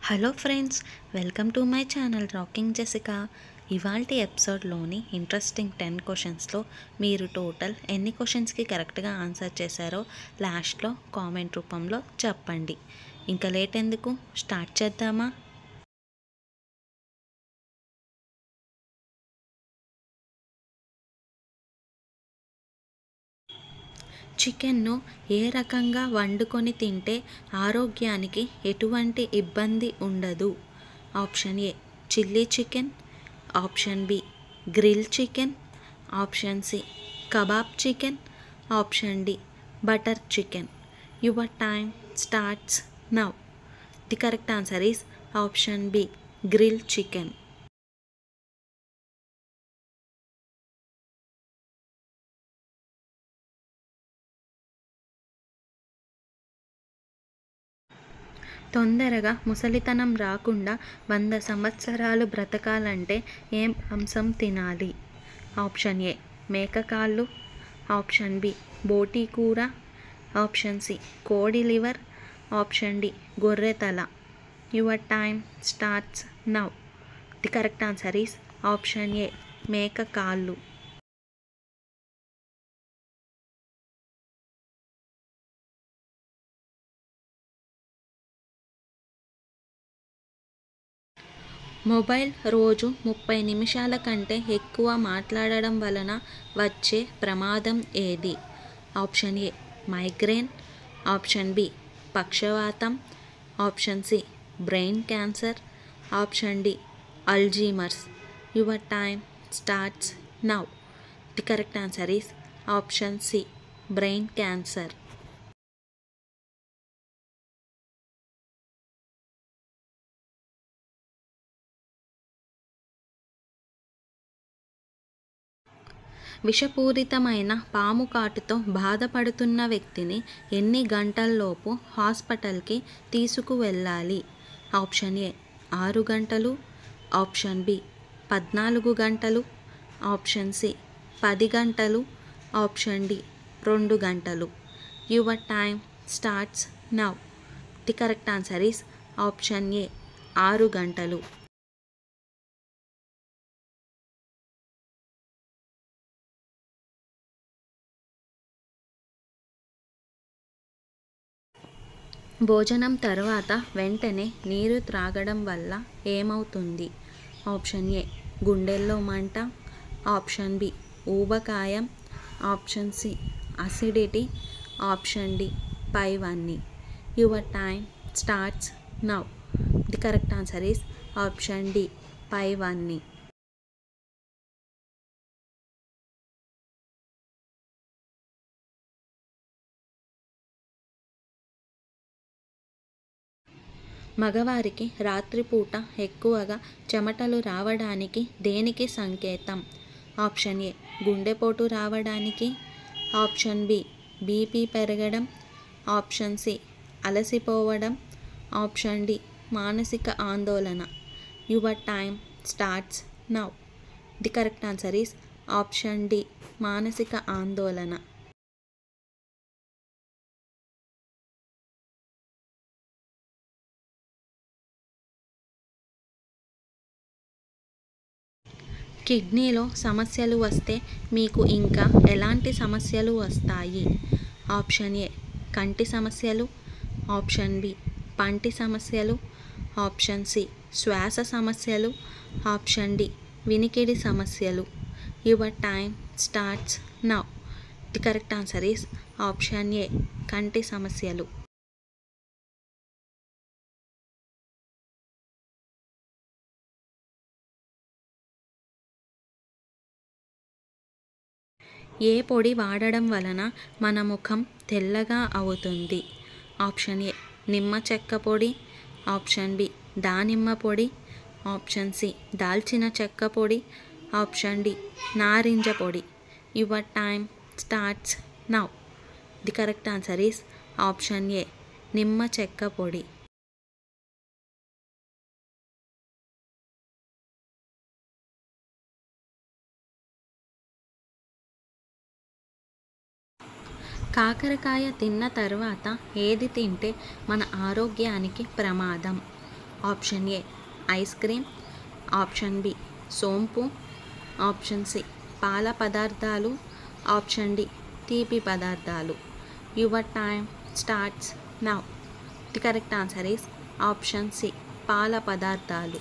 Hello friends, welcome to my channel rocking Jessica. ఇవాల్టి ఎపిసోడ్లోని interesting 10 క్వశ్చన్స్లో మీరు టోటల్ ఎన్ని క్వశ్చన్స్కి కరెక్ట్గా ఆన్సర్ చేశారో లాస్ట్లో కామెంట్ రూపంలో చెప్పండి. ఇంకా లేట్ ఎందుకు, స్టార్ట్ చేద్దామా? చికెన్ను ఏ రకంగా వండుకొని తింటే ఆరోగ్యానికి ఎటువంటి ఇబ్బంది ఉండదు? Option A chilli chicken, option B grill chicken, option C kebab chicken, option D butter chicken. Your time starts now. The correct answer is option B grill chicken. తొందరగా ముసలితనం రాకుండా 100 సంవత్సరాలు బ్రతకాలంటే ఏం మాంసం తినాలి? ఆప్షన్ ఏ మేక కాళ్ళు, ఆప్షన్ బి బోటి కూర, ఆప్షన్ సి కోడి లివర్, ఆప్షన్ డి గొర్రె తల. Your time starts now. The correct answer is option A మేక కాళ్ళు. మొబైల్ రోజు 30 నిమిషాల కంటే ఎక్కువ మాట్లాడడం వలన వచ్చే ప్రమాదం ఏది? Option A migraine, option B పక్షవాతం, option C brain cancer, option D Alzheimer's. Your time starts now. The correct answer is option C brain cancer. విషపూరితమైన పాము కాటుతో బాధపడుతున్న వ్యక్తిని ఎన్ని గంటల్లోపు హాస్పిటల్కి తీసుకువెళ్ళాలి? ఆప్షన్ ఏ 6 గంటలు, ఆప్షన్ బి 14 గంటలు, ఆప్షన్ సి 10 గంటలు, ఆప్షన్ డి 2 గంటలు. Your time starts now. The correct answer is option A 6 గంటలు. భోజనం తర్వాత వెంటనే నీరు త్రాగడం వల్ల ఏమవుతుంది? ఆప్షన్ ఏ గుండెల్లో మంట, ఆప్షన్ బి ఊబకాయం, option C acidity, option D పైవన్నీ. Your time starts now. The correct answer is option D పైవన్నీ. మగవారికి రాత్రిపూట ఎక్కువగా చెమటలు రావడానికి దేనికి సంకేతం? ఆప్షన్ ఏ గుండెపోటు రావడానికి, ఆప్షన్ బి బీపీ పెరగడం, ఆప్షన్ సి అలసిపోవడం, ఆప్షన్ డి మానసిక ఆందోళన. Your time starts now. The correct answer is option D మానసిక ఆందోళన. కిడ్నీలో సమస్యలు వస్తే మీకు ఇంకా ఎలాంటి సమస్యలు వస్తాయి? ఆప్షన్ ఏ కంటి సమస్యలు, ఆప్షన్ బి పంటి సమస్యలు, ఆప్షన్ సి శ్వాస సమస్యలు, ఆప్షన్ డి వినికిడి సమస్యలు. Your time starts now. The correct answer is option A కంటి సమస్యలు. ఏ పొడి వాడడం వలన మన ముఖం తెల్లగా అవుతుంది? ఆప్షన్ ఏ నిమ్మ చెక్క పొడి, ఆప్షన్ బి దానిమ్మ పొడి, ఆప్షన్ సి దాల్చిన చెక్క పొడి, ఆప్షన్ డి నారింజ పొడి. Your time starts now. The correct answer is option A నిమ్మ చెక్క పొడి. కాకరకాయ తిన్న తర్వాత ఏది తింటే మన ఆరోగ్యానికి ప్రమాదం? Option A ice cream, option B సోంపు, ఆప్షన్ సి పాల పదార్థాలు, ఆప్షన్ డి తీపి పదార్థాలు. Your time starts now. The correct answer is option C పాల పదార్థాలు.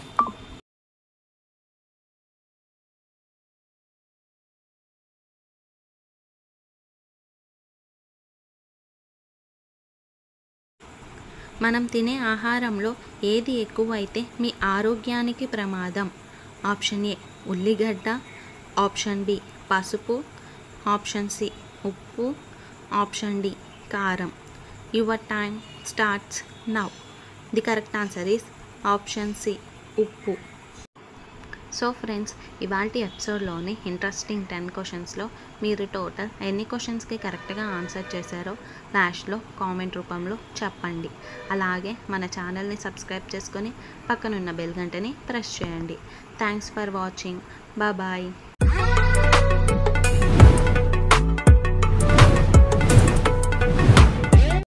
మనం తినే ఆహారంలో ఏది ఎక్కువైతే మీ ఆరోగ్యానికి ప్రమాదం? ఆప్షన్ ఏ ఉల్లిగడ్డ, ఆప్షన్ బి పసుపు, ఆప్షన్ సి ఉప్పు, ఆప్షన్ డి కారం. Your time starts now. The correct answer is option C ఉప్పు. సో ఫ్రెండ్స్, ఇవాల్టి ఎపిసోడ్లోని ఇంట్రెస్టింగ్ 10 క్వశ్చన్స్లో మీరు టోటల్ ఎన్ని క్వశ్చన్స్కి కరెక్ట్గా ఆన్సర్ చేశారో లాస్ట్లో కామెంట్ రూపంలో చెప్పండి. అలాగే మన ఛానల్ని సబ్స్క్రైబ్ చేసుకొని పక్కనున్న బెల్ గంటని ప్రెస్ చేయండి. Thanks for watching. బాయ్.